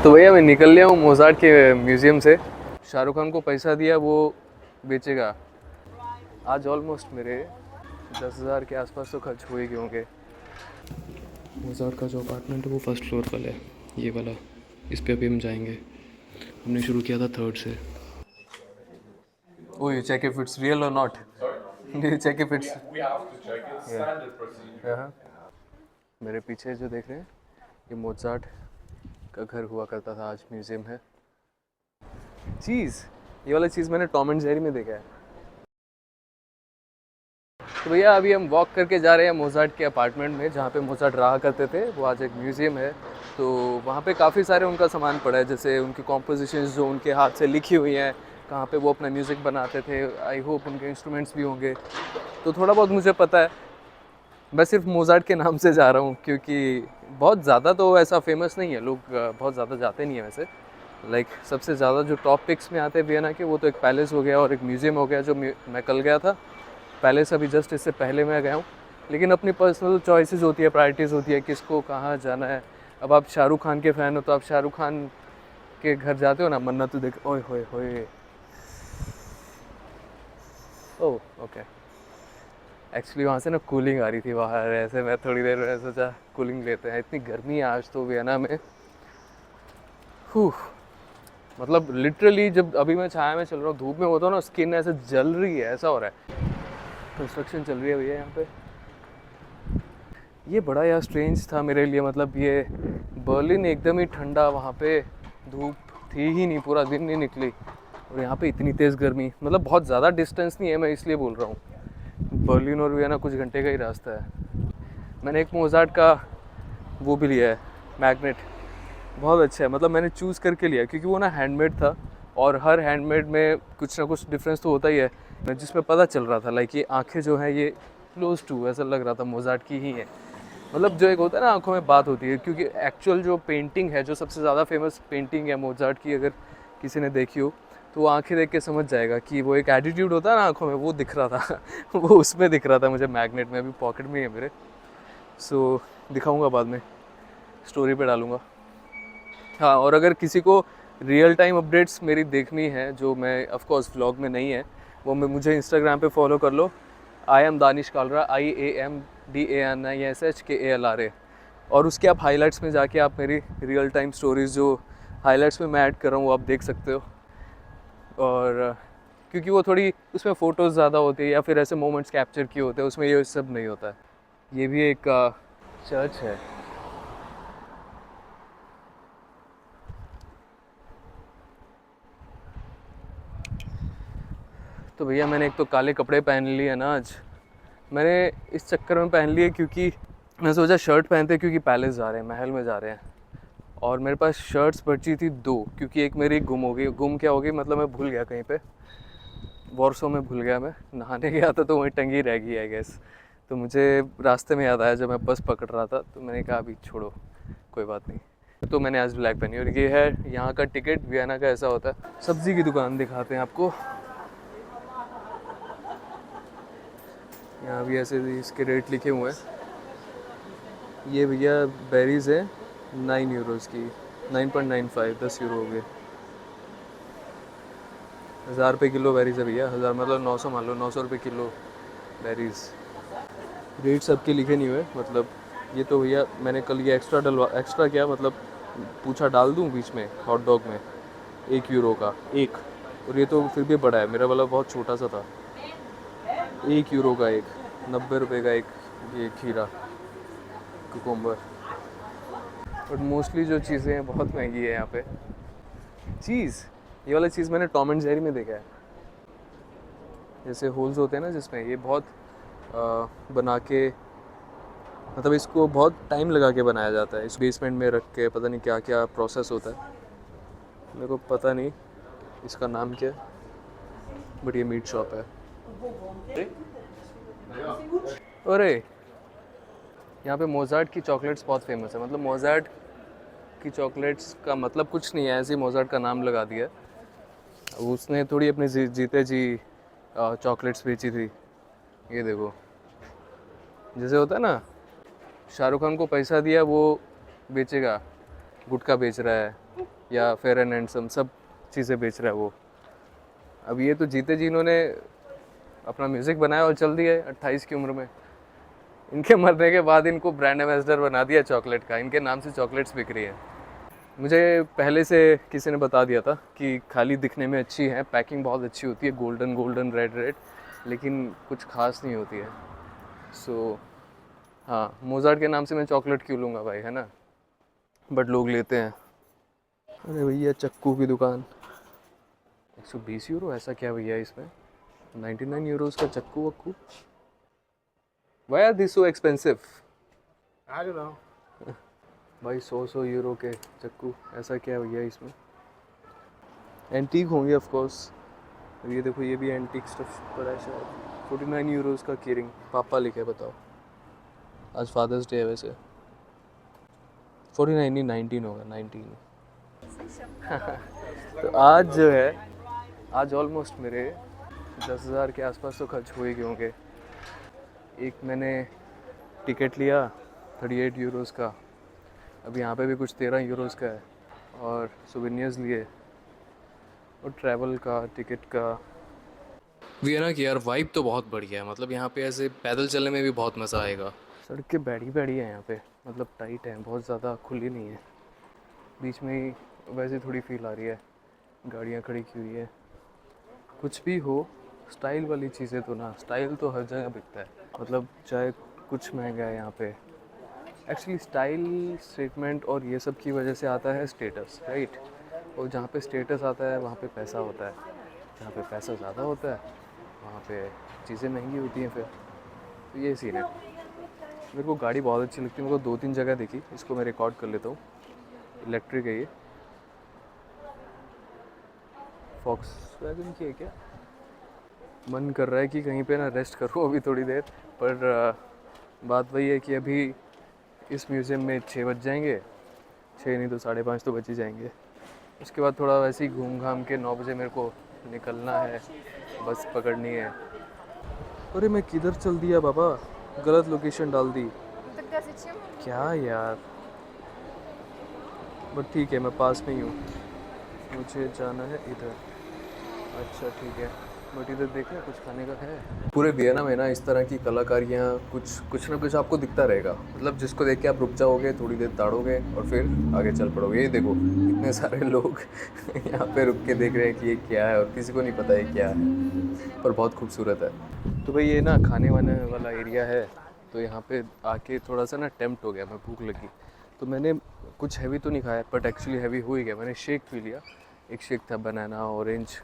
तो भैया मैं निकल लिया हूँ मोज़ार्ट के म्यूज़ियम से। शाहरुख खान को पैसा दिया, वो बेचेगा। आज ऑलमोस्ट मेरे 10,000 के आसपास तो खर्च हुए ही होंगे। मोज़ार्ट का जो अपार्टमेंट है वो फर्स्ट फ्लोर पर है, ये वाला। इस पे अभी हम जाएंगे। हमने शुरू किया था थर्ड से। Oh, you check if it's real or not? Do you check if it's? We have to check it. Standard procedure. मेरे पीछे जो देख रहे हैं, ये मोज़ार्ट का घर हुआ करता था, आज म्यूज़ियम है। चीज़, ये वाला चीज़ मैंने टॉम एंड जेरी में देखा है। तो भैया अभी हम वॉक करके जा रहे हैं मोज़ार्ट के अपार्टमेंट में, जहाँ पे मोज़ार्ट रहा करते थे। वो आज एक म्यूज़ियम है, तो वहाँ पे काफ़ी सारे उनका सामान पड़ा है, जैसे उनकी कॉम्पोजिशंस जो उनके हाथ से लिखी हुई हैं, कहाँ पे वो अपना म्यूज़िक बनाते थे। आई होप उनके इंस्ट्रूमेंट्स भी होंगे, तो थोड़ा बहुत मुझे पता है। मैं सिर्फ मोज़ार्ट के नाम से जा रहा हूँ, क्योंकि बहुत ज़्यादा तो ऐसा फेमस नहीं है, लोग बहुत ज़्यादा जाते नहीं हैं वैसे। लाइक सबसे ज़्यादा जो टॉप पिक्स में आते हैं वियना के, वो तो एक पैलेस हो गया और एक म्यूज़ियम हो गया, जो मैं कल गया था। पैलेस अभी जस्ट इससे पहले मैं गया हूँ। लेकिन अपनी पर्सनल चॉइसेस होती है, प्रायोरिटीज़ होती है, किसको कहाँ जाना है। अब आप शाहरुख खान के फ़ैन हो तो आप शाहरुख खान के घर जाते हो ना, मन्नत तो देख। ओए होए होए, ओह ओके। एक्चुअली वहाँ से ना कूलिंग आ रही थी बाहर, ऐसे मैं थोड़ी देर में सोचा कूलिंग लेते हैं। इतनी गर्मी है आज तो वियना में। मतलब लिटरली जब अभी मैं छाया में चल रहा हूँ, धूप में होता हूँ ना, स्किन ऐसे जल रही है, ऐसा हो रहा है। कंस्ट्रक्शन चल रही है भैया यहाँ पे। ये बड़ा यार स्ट्रेंज था मेरे लिए, मतलब ये बर्लिन एकदम ही ठंडा, वहाँ पे धूप थी ही नहीं, पूरा दिन नहीं निकली, और यहाँ पे इतनी तेज़ गर्मी। मतलब बहुत ज़्यादा डिस्टेंस नहीं है, मैं इसलिए बोल रहा हूँ। बर्लिन और वियना कुछ घंटे का ही रास्ता है। मैंने एक मोज़ार्ट का वो भी लिया है, मैग्नेट। बहुत अच्छा है, मतलब मैंने चूज़ करके लिया क्योंकि वो ना हैंडमेड था, और हर हैंडमेड में कुछ ना कुछ डिफरेंस तो होता ही है। जिसमें पता चल रहा था लाइक ये आंखें जो हैं ये क्लोज टू, ऐसा लग रहा था मोज़ार्ट की ही है। मतलब जो एक होता है ना, आंखों में बात होती है, क्योंकि एक्चुअल जो पेंटिंग है, जो सबसे ज़्यादा फेमस पेंटिंग है मोज़ार्ट की, अगर किसी ने देखी हो तो वो आंखें देख के समझ जाएगा कि वो एक एटीट्यूड होता है ना आंखों में, वो दिख रहा था। वो उसमें दिख रहा था मुझे मैग्नेट में। अभी पॉकेट में ही है मेरे, सो दिखाऊंगा बाद में, स्टोरी पे डालूंगा। हाँ, और अगर किसी को रियल टाइम अपडेट्स मेरी देखनी है, जो मैं ऑफ कोर्स व्लॉग में नहीं है, वो मैं मुझे इंस्टाग्राम पे फॉलो कर लो। I am Danish Kalra, IAMDANISHKALRA। और उसके आप हाइलाइट्स में जाके आप मेरी रियल टाइम स्टोरीज़ जो हाइलाइट्स में मैं ऐड कर रहा हूँ, वो आप देख सकते हो। और क्योंकि वो थोड़ी उसमें फ़ोटोज़ ज़्यादा होती है, या फिर ऐसे मोमेंट्स कैप्चर किए होते हैं, उसमें ये सब नहीं होता है। ये भी एक चर्च है। तो भैया मैंने एक तो काले कपड़े पहन लिए ना आज। मैंने इस चक्कर में पहन लिए क्योंकि मैं सोचा शर्ट पहनते, क्योंकि पैलेस जा रहे हैं, महल में जा रहे हैं। और मेरे पास शर्ट्स बची थी दो, क्योंकि एक मेरी गुम हो गई। गुम क्या हो गई मतलब, मैं भूल गया कहीं पे, वॉरसो में भूल गया। मैं नहाने गया था तो वहीं टंगी रह गई आई गेस। तो मुझे रास्ते में याद आया जब मैं बस पकड़ रहा था, तो मैंने कहा अभी छोड़ो, कोई बात नहीं। तो मैंने आज ब्लैक पहनी, और ये है यहाँ का टिकट। वियना का ऐसा होता है। सब्ज़ी की दुकान दिखाते हैं आपको। यहाँ भी ऐसे इसके रेट लिखे हुए हैं। ये भैया बेरीज है 9 यूरोज़ की, 9.95, 10 यूरो हो गए। 1,000 रुपये किलो बेरीज है भैया। 1,000 मतलब 900 मान लो, 900 रुपये किलो बेरीज। रेट सबके लिखे नहीं हुए, मतलब ये तो भैया मैंने कल ये एक्स्ट्रा क्या मतलब पूछा, डाल दूँ बीच में हॉट डॉग में, 1 यूरो का एक। और ये तो फिर भी बड़ा है, मेरा वाला बहुत छोटा सा था। 1 यूरो का एक, 90 रुपये का एक ये खीरा, कुकुम्बर। बट मोस्टली जो चीज़ें हैं बहुत महंगी है यहाँ पे। चीज़, ये वाला चीज़ मैंने टॉम एंड जेरी में देखा है। जैसे होल्स होते हैं ना जिसमें, ये बहुत बना के, मतलब इसको बहुत टाइम लगा के बनाया जाता है। इस बेसमेंट में रख के पता नहीं क्या क्या प्रोसेस होता है, मेरे को पता नहीं इसका नाम क्या है। बट ये मीट शॉप है। अरे यहाँ पे मोज़ार्ट की चॉकलेट्स बहुत फेमस है। मतलब मोज़ार्ट की चॉकलेट्स का मतलब कुछ नहीं है, ऐसे ही मोज़ार्ट का नाम लगा दिया। उसने थोड़ी अपने जीते जी चॉकलेट्स बेची थी। ये देखो, जैसे होता है ना, शाहरुख खान को पैसा दिया वो बेचेगा, गुटखा बेच रहा है। या फेयर एंड हैंडसम, सब चीज़ें बेच रहा है वो। अब ये तो जीते जी इन्होंने अपना म्यूज़िक बनाया और चल दिया 28 की उम्र में। इनके मरने के बाद इनको ब्रांड एम्बेसडर बना दिया चॉकलेट का, इनके नाम से चॉकलेट्स बिक रही है। मुझे पहले से किसी ने बता दिया था कि खाली दिखने में अच्छी है, पैकिंग बहुत अच्छी होती है, गोल्डन गोल्डन रेड रेड, लेकिन कुछ खास नहीं होती है। सो हाँ, मोज़ार्ट के नाम से मैं चॉकलेट क्यों लूँगा भाई, है ना, बट लोग लेते हैं। अरे भैया चक्कू की दुकान, 120 यूरो, ऐसा क्या भैया इसमें, 99 यूरोज़ का चक्कू वक्कू, why are this so expensive? I don't know. भाई 100 यूरो के चक्कू, ऐसा क्या भैया इसमें? एंटीक होंगे ऑफ कोर्स। ये देखो ये भी एंटीक स्टफ पड़ा है शायद। 49 यूरोज़ का कीरिंग, पापा लिखे, बताओ। आज फादर्स डे है वैसे। 49 नहीं, 19 होगा, 19। तो आज जो है, आज ऑलमोस्ट मेरे 10,000 के आसपास तो खर्च हुए ही होंगे। एक मैंने टिकट लिया 38 यूरोज़ का, अब यहाँ पे भी कुछ 13 यूरोज़ का है, और सुवेनियर्स लिए, और ट्रैवल का टिकट का। वियना की यार वाइब तो बहुत बढ़िया है, मतलब यहाँ पे ऐसे पैदल चलने में भी बहुत मज़ा आएगा। सड़कें बैठी बैठी है यहाँ पे, मतलब टाइट है, बहुत ज़्यादा खुली नहीं है। बीच में ही वैसे थोड़ी फील आ रही है, गाड़ियाँ खड़ी की हुई है। कुछ भी हो, स्टाइल वाली चीज़ें तो ना, स्टाइल तो हर जगह बिकता है, मतलब चाहे कुछ महंगा है यहाँ पे। एक्चुअली स्टाइल स्टेटमेंट और ये सब की वजह से आता है स्टेटस, राइट। और जहाँ पे स्टेटस आता है वहाँ पे पैसा होता है, जहाँ पे पैसा ज़्यादा होता है वहाँ पे चीज़ें महंगी होती हैं फिर। तो ये सीन है। मेरे को गाड़ी बहुत अच्छी लगती है, मेरे को 2-3 जगह दिखी, इसको मैं रिकॉर्ड कर लेता हूँ। इलेक्ट्रिक है ये, फॉक्सवैगन की है क्या? मन कर रहा है कि कहीं पे ना रेस्ट करो अभी थोड़ी देर, पर बात वही है कि अभी इस म्यूज़ियम में 6 बज जाएंगे, 6 नहीं तो 5:30 तो बच ही जाएंगे। उसके बाद थोड़ा वैसे ही घूम घाम के 9 बजे मेरे को निकलना है, बस पकड़नी है। अरे मैं किधर चल दिया बाबा, गलत लोकेशन डाल दी। क्या यार, बट ठीक है, मैं पास में ही हूँ, मुझे जाना है इधर। अच्छा ठीक है, बट इधर देखना कुछ खाने का है। पूरे वियना में ना इस तरह की कलाकारियाँ कुछ कुछ ना कुछ आपको दिखता रहेगा, मतलब जिसको देख के आप रुक जाओगे, थोड़ी देर ताड़ोगे और फिर आगे चल पड़ोगे। ये देखो इतने सारे लोग यहाँ पे रुक के देख रहे हैं कि ये क्या है, और किसी को नहीं पता ये क्या है, पर बहुत खूबसूरत है। तो भाई ये ना खाने वाने वाला एरिया है, तो यहाँ पे आके थोड़ा सा ना टेम्प्ट हो गया, मैं भूख लगी, तो मैंने कुछ हैवी तो नहीं खाया, बट एक्चुअली हैवी हो ही गया। मैंने शेक पी लिया, एक शेक था बनाना ऑरेंज।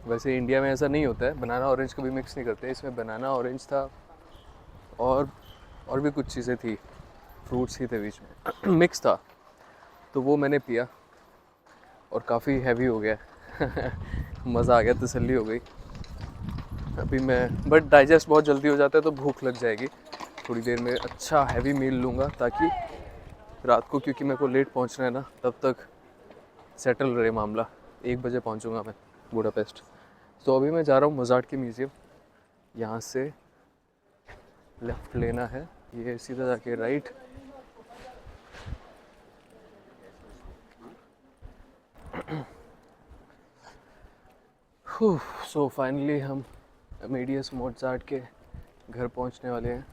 वैसे इंडिया में ऐसा नहीं होता है, बनाना ऑरेंज कभी मिक्स नहीं करते, इसमें बनाना ऑरेंज था, और और भी कुछ चीज़ें थी, फ्रूट्स ही थे बीच में मिक्स था, तो वो मैंने पिया और काफ़ी हैवी हो गया मज़ा आ गया, तसल्ली हो गई। अभी मैं, बट डाइजेस्ट बहुत जल्दी हो जाता है तो भूख लग जाएगी, थोड़ी देर में अच्छा हैवी मील लूँगा, ताकि रात को, क्योंकि मेरे को लेट पहुँचना है ना, तब तक सेटल रहे मामला। 1 बजे पहुँचूँगा मैं बुडापेस्ट। तो अभी मैं जा रहा हूँ मोज़ार्ट के म्यूज़ियम, यहाँ से लेफ़्ट लेना है, ये सीधा जाके राइट। सो फाइनली हम अमेडियस मोज़ार्ट के घर पहुँचने वाले हैं।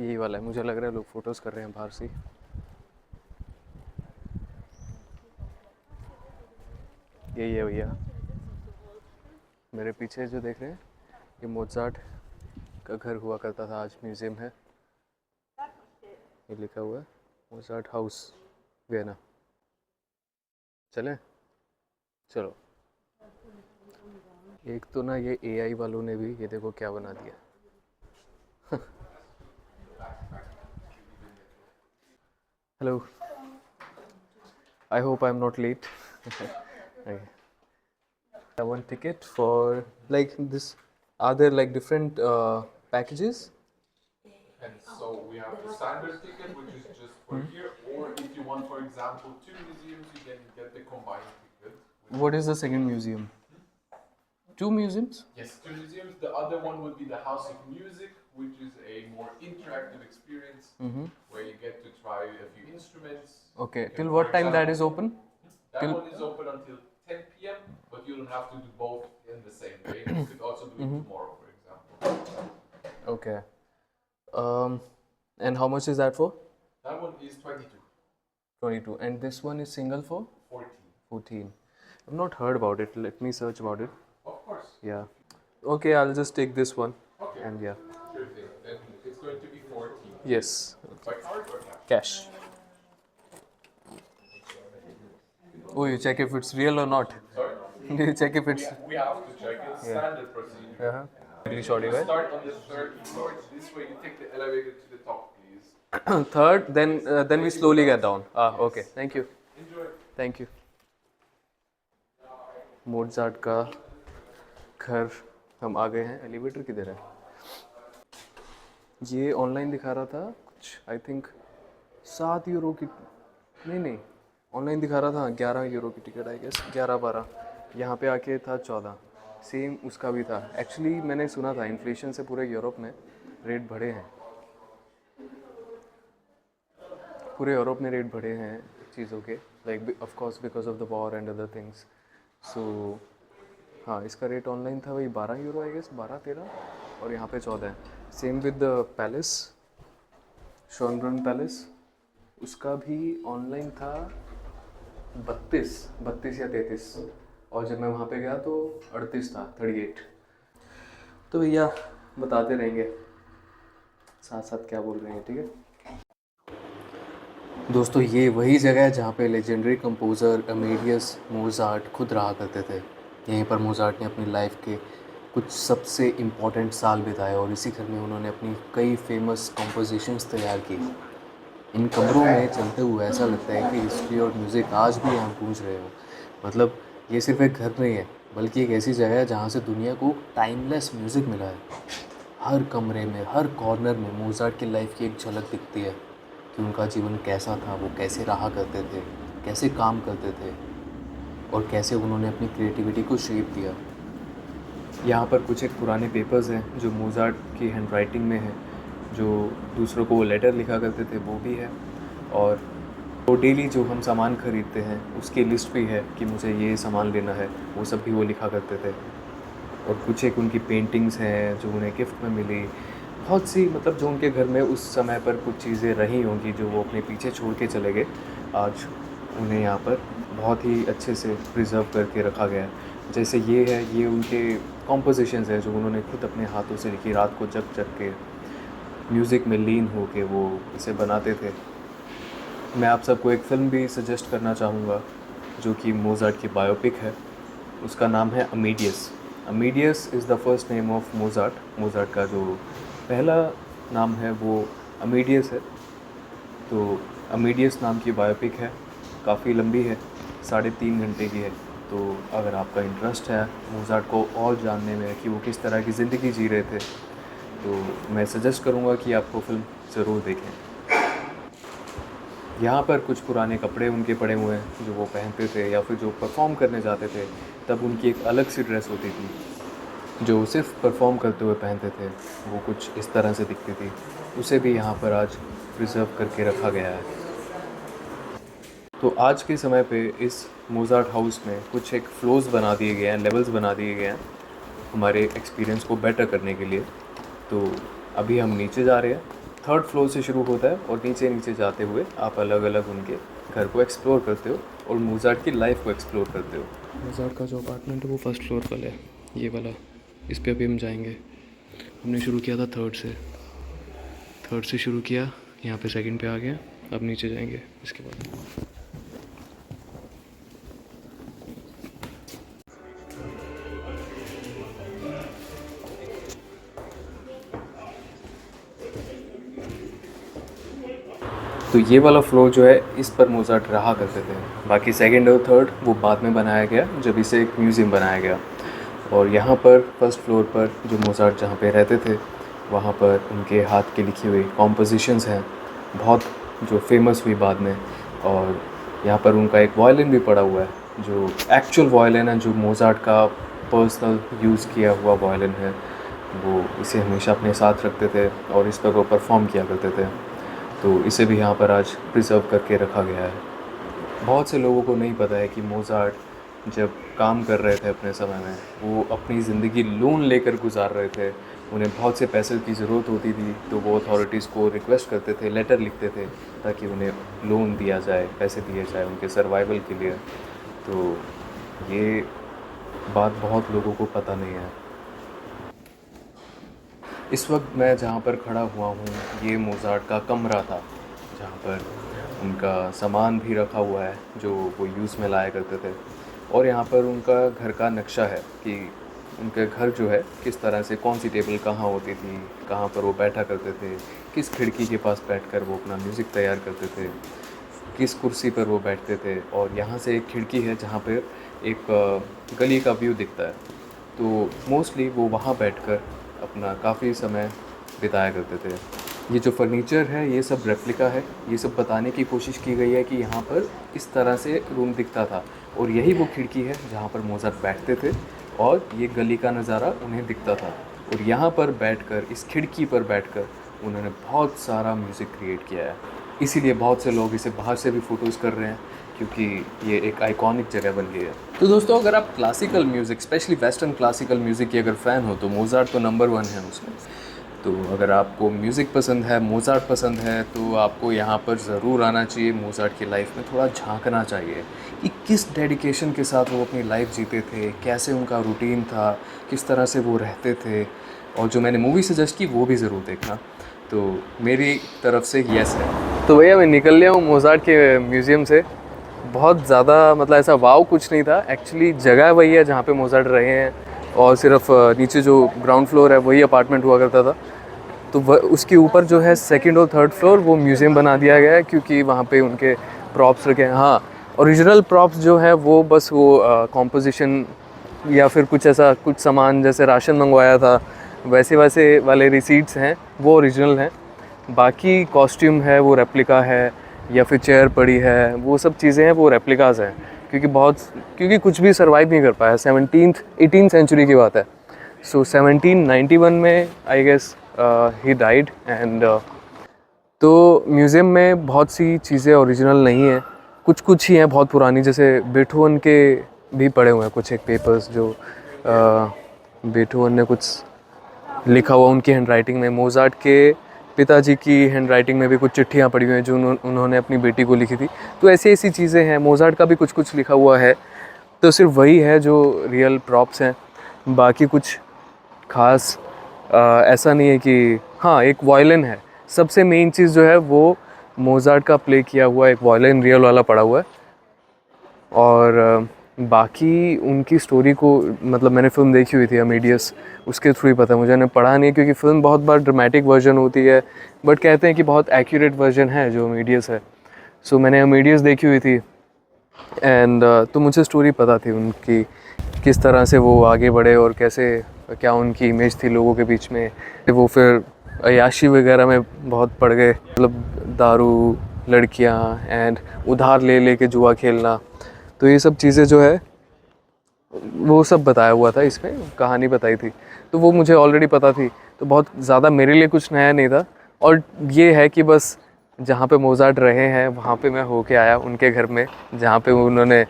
यही वाला है, मुझे लग रहा है लोग फ़ोटोज़ कर रहे हैं बाहर से। यही है भैया, मेरे पीछे जो देख रहे हैं, ये मोज़ार्ट का घर हुआ करता था, आज म्यूज़ियम है। ये लिखा हुआ है मोज़ार्ट हाउस वियना। चलें, चलो। एक तो ना ये एआई वालों ने भी, ये देखो क्या बना दिया। Hello, I hope I am not let. One ticket for like this. Are there like different packages? And so we have the standard ticket, which is just for here, or if you want, for example, two museums, you can get the combined ticket. What is the second museum? Two museums? Yes, two museums. The other one would be the House of Music, which is a more interactive experience where you get to try a few instruments. Okay. You can, Till for what time that example, is open? That one is open until 10 p.m., but you don't have to do both in the same day. You could also do it tomorrow, for example. Okay. And how much is that for? That one is 22. 22. And this one is single for? 14. 14. I've not heard about it. Let me search about it. Of course. Yeah. Okay, I'll just take this one. Okay. And yeah. Sure thing. Then it's going to be 14. Yes. By card or cash? Cash. Oh, you check if it's real or not. Sorry? You check if it's. We have to check. It's standard procedure. Really shorty, right? Start on the 3rd floor. This way you take the elevator to the top, please. Third, then we slowly get down. Okay. Thank you. Enjoy. Thank you. Mozart का घर हम आ गए हैं। Elevator किधर है? ये online दिखा रहा था कुछ, आई थिंक 7 यूरो की, नहीं ऑनलाइन दिखा रहा था 11 यूरो की टिकट, आई गेस 11-12। यहाँ पे आके था 14, सेम उसका भी था। एक्चुअली मैंने सुना था इन्फ्लेशन से पूरे यूरोप में रेट बढ़े हैं, पूरे यूरोप में रेट बढ़े हैं चीज़ों के, like of course because of the war and other things. So हाँ, इसका रेट ऑनलाइन था वही 12 यूरो आई गेस, 12-13, और यहाँ पे 14 है। Same with the palace, Schönbrunn palace, उसका भी ऑनलाइन था 32 या 33, और जब मैं वहाँ पे गया तो 38 था, 38। तो भैया बताते रहेंगे साथ साथ क्या बोल रहे हैं, ठीक है दोस्तों। ये वही जगह है जहाँ पे लेजेंडरी कंपोज़र अमेडियस मोज़ार्ट खुद रहा करते थे। यहीं पर मोज़ार्ट ने अपनी लाइफ के कुछ सबसे इम्पॉर्टेंट साल बिताए, और इसी घर में उन्होंने अपनी कई फेमस कंपोजिशंस तैयार की। इन कमरों में चलते हुए ऐसा लगता है कि हिस्ट्री और म्यूज़िक आज भी यहाँ गूंज रहे हो। मतलब ये सिर्फ एक घर नहीं है, बल्कि एक ऐसी जगह है जहाँ से दुनिया को टाइमलेस म्यूज़िक मिला है। हर कमरे में, हर कॉर्नर में मोज़ार्ट की लाइफ की एक झलक दिखती है कि उनका जीवन कैसा था, वो कैसे रहा करते थे, कैसे काम करते थे, और कैसे उन्होंने अपनी क्रिएटिविटी को शेप दिया। यहाँ पर कुछ एक पुराने पेपर्स हैं जो मोज़ार्ट की हैंडराइटिंग में हैं, जो दूसरों को वो लेटर लिखा करते थे, वो भी है। और वो डेली जो हम सामान ख़रीदते हैं उसकी लिस्ट भी है कि मुझे ये सामान लेना है, वो सब भी वो लिखा करते थे। और कुछ एक उनकी पेंटिंग्स हैं जो उन्हें गिफ्ट में मिली, बहुत सी, मतलब जो उनके घर में उस समय पर कुछ चीज़ें रही होंगी जो वो अपने पीछे छोड़ के चले गए, आज उन्हें यहाँ पर बहुत ही अच्छे से प्रिजर्व करके रखा गया है। जैसे ये है, ये उनके कॉम्पोजिशंस हैं जो उन्होंने खुद अपने हाथों से लिखी, रात को जग जग के म्यूज़िक में लीन हो के वो इसे बनाते थे। मैं आप सबको एक फ़िल्म भी सजेस्ट करना चाहूँगा जो कि मोज़ार्ट की बायोपिक है, उसका नाम है Amadeus. Amadeus is the first name of Mozart. Mozart का जो पहला नाम है वो अमेडियस है। तो अमेडियस नाम की बायोपिक है, काफ़ी लंबी है, 3.5 घंटे की है। तो अगर आपका इंटरेस्ट है मोज़ार्ट को और जानने में कि वो किस तरह की ज़िंदगी जी रहे थे, तो मैं सजेस्ट करूँगा कि आपको फिल्म ज़रूर देखें। यहाँ पर कुछ पुराने कपड़े उनके पड़े हुए हैं जो वो पहनते थे, या फिर जो परफॉर्म करने जाते थे तब उनकी एक अलग सी ड्रेस होती थी जो सिर्फ परफॉर्म करते हुए पहनते थे, वो कुछ इस तरह से दिखती थी। उसे भी यहाँ पर आज प्रिजर्व करके रखा गया है। तो आज के समय पे इस मोज़ार्ट हाउस में कुछ एक फ्लोर्स बना दिए गए हैं, लेवल्स बना दिए गए हैं हमारे एक्सपीरियंस को बेटर करने के लिए। तो अभी हम नीचे जा रहे हैं, 3rd फ्लोर से शुरू होता है, और नीचे जाते हुए आप अलग अलग उनके घर को एक्सप्लोर करते हो और मोज़ार्ट की लाइफ को एक्सप्लोर करते हो। मोज़ार्ट का जो अपार्टमेंट है वो 1st फ्लोर पर है, ये वाला। इस पे अभी हम जाएंगे। हमने शुरू किया था 3rd से शुरू किया, यहाँ पे 2nd पे आ गया, अब नीचे जाएंगे इसके बाद। तो ये वाला फ्लोर जो है, इस पर मोज़ार्ट रहा करते थे। बाकी 2nd और 3rd वो बाद में बनाया गया जब इसे एक म्यूज़ियम बनाया गया। और यहाँ पर 1st फ्लोर पर जो मोज़ार्ट जहाँ पे रहते थे, वहाँ पर उनके हाथ की लिखी हुई कॉम्पोजिशंस हैं बहुत, जो फेमस हुई बाद में। और यहाँ पर उनका एक वायलिन भी पड़ा हुआ है जो एक्चुअल वायलिन है, जो मोज़ार्ट का पर्सनल यूज़ किया हुआ वायलिन है। वो इसे हमेशा अपने साथ रखते थे और इस पर वो परफॉर्म किया करते थे। तो इसे भी यहाँ पर आज प्रिजर्व करके रखा गया है। बहुत से लोगों को नहीं पता है कि मोज़ार्ट जब काम कर रहे थे अपने समय में, वो अपनी ज़िंदगी लोन लेकर गुजार रहे थे। उन्हें बहुत से पैसों की ज़रूरत होती थी, तो वो अथॉरिटीज़ को रिक्वेस्ट करते थे, लेटर लिखते थे ताकि उन्हें लोन दिया जाए, पैसे दिए जाए उनके सर्वाइवल के लिए। तो ये बात बहुत लोगों को पता नहीं है। इस वक्त मैं जहाँ पर खड़ा हुआ हूँ, ये मोज़ार्ट का कमरा था, जहाँ पर उनका सामान भी रखा हुआ है जो वो यूज़ में लाया करते थे। और यहाँ पर उनका घर का नक्शा है कि उनके घर जो है किस तरह से, कौन सी टेबल कहाँ होती थी, कहाँ पर वो बैठा करते थे, किस खिड़की के पास बैठकर वो अपना म्यूज़िक तैयार करते थे, किस कुर्सी पर वो बैठते थे। और यहाँ से एक खिड़की है जहाँ पर एक गली का व्यू दिखता है, तो मोस्टली वो वहाँ बैठकर अपना काफ़ी समय बिताया करते थे। ये जो फर्नीचर है ये सब रेप्लिका है। ये सब बताने की कोशिश की गई है कि यहाँ पर इस तरह से रूम दिखता था, और यही वो खिड़की है जहाँ पर मोज़ार्ट बैठते थे, और ये गली का नज़ारा उन्हें दिखता था। और यहाँ पर बैठकर, इस खिड़की पर बैठकर उन्होंने बहुत सारा म्यूज़िक क्रिएट किया है। इसीलिए बहुत से लोग इसे बाहर से भी फ़ोटोज़ कर रहे हैं, क्योंकि ये एक आइकॉनिक जगह बन गई है। तो दोस्तों, अगर आप classical music, specially western classical music के अगर फ़ैन हो, तो मोज़ार्ट तो नंबर 1 है उसमें। तो अगर आपको म्यूज़िक पसंद है, मोज़ार्ट पसंद है, तो आपको यहाँ पर ज़रूर आना चाहिए। मोज़ार्ट की लाइफ में थोड़ा झांकना चाहिए कि किस डेडिकेशन के साथ वो अपनी लाइफ जीते थे, कैसे उनका रूटीन था, किस तरह से वो रहते थे। और जो मैंने मूवी सजेस्ट की वो भी ज़रूर देखना। तो मेरी तरफ से येस है। तो भैया मैं निकल लिया हूँ मोज़ार्ट के म्यूज़ियम से। बहुत ज़्यादा मतलब ऐसा वाव कुछ नहीं था। एक्चुअली जगह वही है जहाँ पे मोज़ार्ट रहे हैं, और सिर्फ नीचे जो ग्राउंड फ्लोर है वही अपार्टमेंट हुआ करता था। तो उसके ऊपर जो है सेकंड और थर्ड फ्लोर वो म्यूज़ियम बना दिया गया है, क्योंकि वहाँ पे उनके प्रॉप्स रखे हैं। हाँ, ओरिजिनल प्रॉप्स जो है वो बस वो कॉम्पोजिशन या फिर कुछ ऐसा कुछ सामान जैसे राशन मंगवाया था वैसे वैसे वाले रिसीट्स हैं, वो ओरिजिनल हैं। बाकी कॉस्ट्यूम है वो रेप्लिका है, या फिर चेयर पड़ी है, वो सब चीज़ें हैं वो रेप्लिकाज़ हैं। क्योंकि कुछ भी सर्वाइव नहीं कर पाया। 18th सेंचुरी की बात है। सो 1791 में I guess he died. And तो म्यूज़ियम में बहुत सी चीज़ें ओरिजिनल नहीं हैं, कुछ कुछ ही हैं बहुत पुरानी, जैसे बेथोवन के भी पड़े हुए हैं कुछ एक पेपर्स जो बेथोवन ने कुछ लिखा हुआ उनकी हैंडराइटिंग में। मोज़ार्ट के पिताजी की हैंडराइटिंग में भी कुछ चिट्ठियाँ पड़ी हुई हैं जो उन्होंने अपनी बेटी को लिखी थी। तो ऐसी ऐसी चीज़ें हैं। मोज़ार्ट का भी कुछ कुछ लिखा हुआ है, तो सिर्फ वही है जो रियल प्रॉप्स हैं। बाकी कुछ खास ऐसा नहीं है कि हाँ, एक वायलिन है। सबसे मेन चीज़ जो है वो मोज़ार्ट का प्ले किया हुआ एक वायलिन रियल वाला पड़ा हुआ है। और बाकी उनकी स्टोरी को मतलब मैंने फ़िल्म देखी हुई थी अमेडियस, उसके थ्रू ही पता है मुझे। मैंने पढ़ा नहीं क्योंकि फ़िल्म बहुत बार ड्रामेटिक वर्जन होती है, बट कहते हैं कि बहुत एक्यूरेट वर्जन है जो अमेडियस है। सो मैंने अमेडियस देखी हुई थी। एंड तो मुझे स्टोरी पता थी उनकी, किस तरह से वो आगे बढ़े और कैसे, क्या उनकी इमेज थी लोगों के बीच में। वो फिर अय्याशी वगैरह में बहुत पड़ गए, मतलब दारू, लड़कियां, एंड उधार ले लेके जुआ खेलना। तो ये सब चीज़ें जो है वो सब बताया हुआ था, इसमें कहानी बताई थी, तो वो मुझे ऑलरेडी पता थी। तो बहुत ज़्यादा मेरे लिए कुछ नया नहीं था। और ये है कि बस जहाँ पे मोज़ार्ट रहे हैं वहाँ पे मैं होके आया उनके घर में, जहाँ पे उन्होंने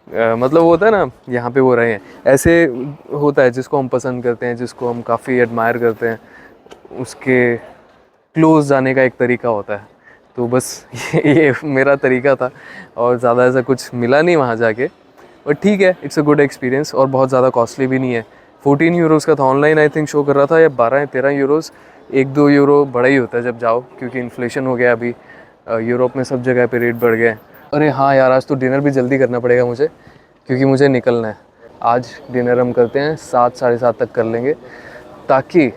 मतलब वो होता है ना, यहाँ पे वो रहे हैं। ऐसे होता है जिसको हम पसंद करते हैं, जिसको हम काफ़ी एडमायर करते हैं, उसके क्लोज़ जाने का एक तरीका होता है। तो बस ये मेरा तरीका था, और ज़्यादा ऐसा कुछ मिला नहीं वहाँ जाके। बट ठीक है, इट्स अ गुड एक्सपीरियंस, और बहुत ज़्यादा कॉस्टली भी नहीं है। 14 यूरोज़ का था, ऑनलाइन आई थिंक शो कर रहा था, या 12 या 13 यूरोज़। 1-2 यूरो बड़ा ही होता है जब जाओ, क्योंकि इन्फ्लेशन हो गया अभी यूरोप में, सब जगह पे रेट बढ़ गए। अरे हाँ यार, आज तो डिनर भी जल्दी करना पड़ेगा मुझे, क्योंकि मुझे निकलना है। आज डिनर हम करते हैं 7, साढ़े 7 तक कर लेंगे, ताकि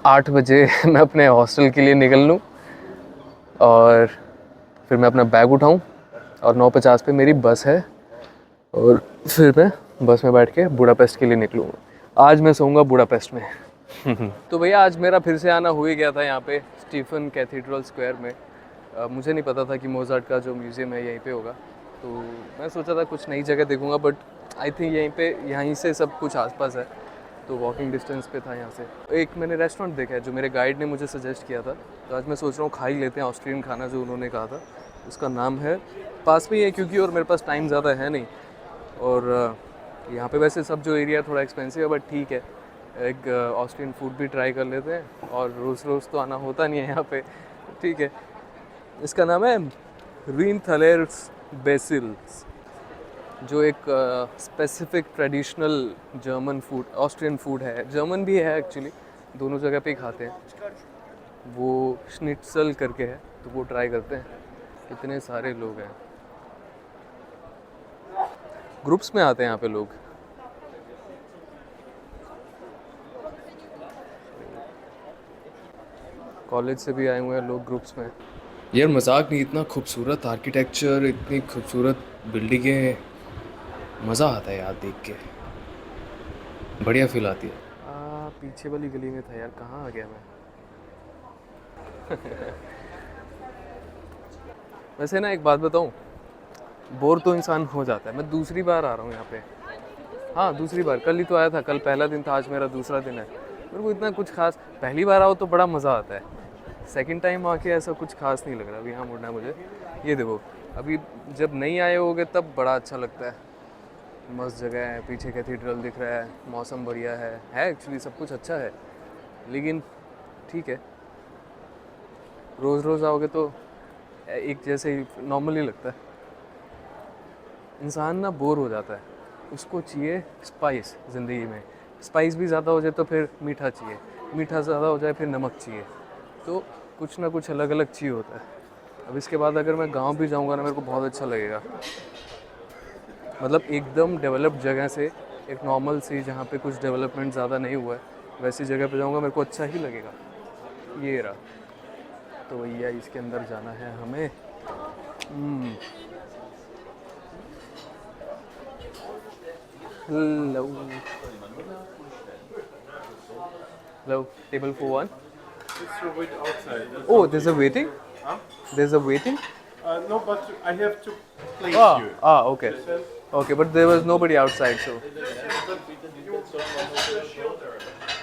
8 बजे मैं अपने हॉस्टल के लिए निकल लूँ, और फिर मैं अपना बैग उठाऊँ, और 9:50 पे मेरी बस है, और फिर मैं बस में बैठ के बुडापेस्ट के लिए निकलूँगा। आज मैं सोऊंगा बुडापेस्ट में। तो भैया आज मेरा फिर से आना हो ही गया था यहाँ पे स्टीफन कैथीड्रल स्क्वायर में। मुझे नहीं पता था कि मोज़ार्ट का जो म्यूज़ियम है यहीं पे होगा, तो मैं सोचा था कुछ नई जगह देखूँगा, बट आई थिंक यहीं से सब कुछ आसपास है, तो वॉकिंग डिस्टेंस पे था यहाँ से। एक मैंने रेस्टोरेंट देखा है जो मेरे गाइड ने मुझे सजेस्ट किया था, तो आज मैं सोच रहा हूँ खा ही लेते हैं ऑस्ट्रियन खाना जो उन्होंने कहा था। उसका नाम है, पास में ही है क्योंकि, और मेरे पास टाइम ज़्यादा है नहीं, और यहाँ पे वैसे सब जो एरिया थोड़ा एक्सपेंसिव है बट ठीक है, एक ऑस्ट्रियन फूड भी ट्राई कर लेते हैं, और रोज़ रोज़ तो आना होता नहीं है यहाँ पे, ठीक है। इसका नाम है रीनथलेर्स बेसिल्स, जो एक specific traditional German food, Austrian food है, जर्मन भी है एक्चुअली, दोनों जगह पे ही खाते हैं। वो श्निट्zel करके है, तो वो ट्राई करते हैं। कितने सारे लोग हैं, ग्रुप्स में आते हैं यहाँ पे लोग। कॉलेज से भी आए हुए हैं लोग ग्रुप्स में। यार मजाक नहीं, इतना खूबसूरत आर्किटेक्चर, इतनी खूबसूरत बिल्डिंगें, मज़ा आता है यार देख के, बढ़िया फील आती है। पीछे वाली गली में था यार, कहाँ आ गया मैं? वैसे ना एक बात बताऊँ, बोर तो इंसान हो जाता है। मैं दूसरी बार आ रहा हूँ यहाँ पे, हाँ दूसरी बार, कल ही तो आया था, कल पहला दिन था, आज मेरा दूसरा दिन है। मेरे को इतना कुछ खास, पहली बार आओ तो बड़ा मज़ा आता है, सेकंड टाइम आके ऐसा कुछ खास नहीं लग रहा। अभी यहाँ मुड़ना है मुझे, ये देखो, अभी जब नहीं आए होगे तब बड़ा अच्छा लगता है। मस्त जगह है, पीछे कैथीड्रल दिख रहा है, मौसम बढ़िया है एक्चुअली सब कुछ अच्छा है, लेकिन ठीक है, रोज़ रोज़ आओगे तो एक जैसे ही नॉर्मल ही लगता है। इंसान ना बोर हो जाता है, उसको चाहिए स्पाइस ज़िंदगी में, स्पाइस भी ज़्यादा हो जाए तो फिर मीठा चाहिए, मीठा ज़्यादा हो जाए फिर नमक चाहिए, तो कुछ ना कुछ अलग अलग चाहिए होता है। अब इसके बाद अगर मैं गांव भी जाऊंगा ना, मेरे को बहुत अच्छा लगेगा। मतलब एकदम डेवलप्ड जगह से एक नॉर्मल सी, जहाँ पे कुछ डेवलपमेंट ज़्यादा नहीं हुआ है, वैसी जगह पे जाऊंगा, मेरे को अच्छा ही लगेगा। ये रहा, तो भैया इसके अंदर जाना है हमें। Hello hello, table for one. Just to wait outside. Oh, there's a waiting? Huh? There's a waiting? No, but I have to place you. Okay. Okay, but there was nobody outside, so.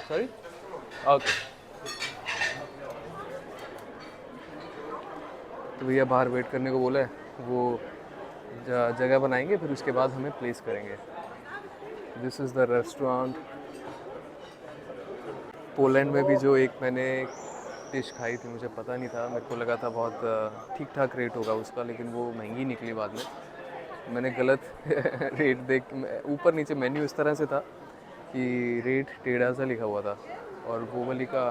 Sorry? Okay. तो भैया बाहर wait करने को बोला है, वो जगह बनाएंगे, फिर उसके बाद हमें प्लेस करेंगे। This is the restaurant. Poland में भी जो एक मैंने डिश खाई थी, मुझे पता नहीं था, मेरे को लगा था बहुत ठीक ठाक रेट होगा उसका, लेकिन वो महंगी निकली बाद में। मैंने गलत रेट देख, ऊपर नीचे मेन्यू इस तरह से था कि रेट टेढ़ा सा लिखा हुआ था, और वो वाली का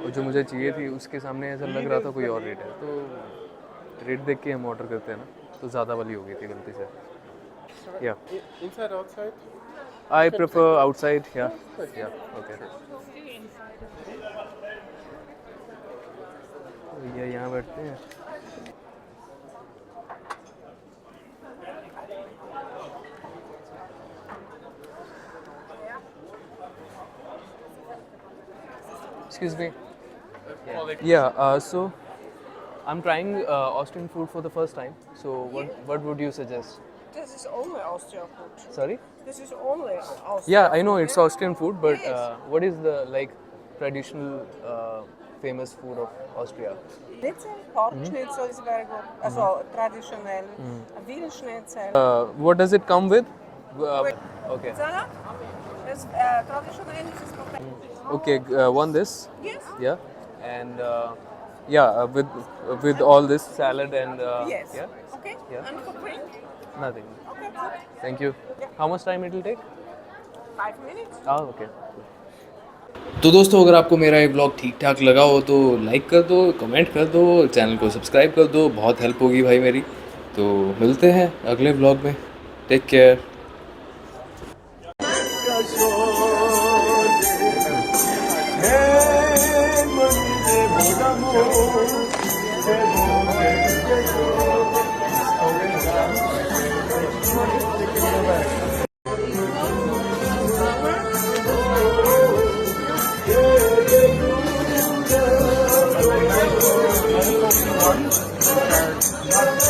जो मुझे चाहिए थी उसके सामने ऐसा लग रहा था कोई और रेट है, तो रेट देख के हम ऑर्डर करते हैं ना, तो ज़्यादा वाली हो गई थी गलती से। या Inside, outside? I prefer outside. या ओके। भैया यहाँ बैठते हैं। Excuse me. Yeah. So I'm trying Austrian food for the first time. So what would you suggest? This is only Austrian food. Sorry? This is only Austrian. Yeah, I know it's Austrian food, but what is the traditional famous food of Austria? Schnitzel, pork schnitzel is very good. Also traditional Wien schnitzel. What does it come with? Okay. Salat. This traditional is potato. Okay. One this. Yes. Yeah. And with all this salad and Yes. yeah. Okay. Yeah. And for drink? Nothing. Okay. Good. Thank you. How much time it will take? 5 minutes. Okay. तो दोस्तों, अगर आपको मेरा ये blog ठीक ठाक लगा हो तो लाइक कर दो, कमेंट कर दो, चैनल को सब्सक्राइब कर दो, बहुत हेल्प होगी भाई मेरी। तो मिलते हैं अगले ब्लॉग में, टेक केयर। One.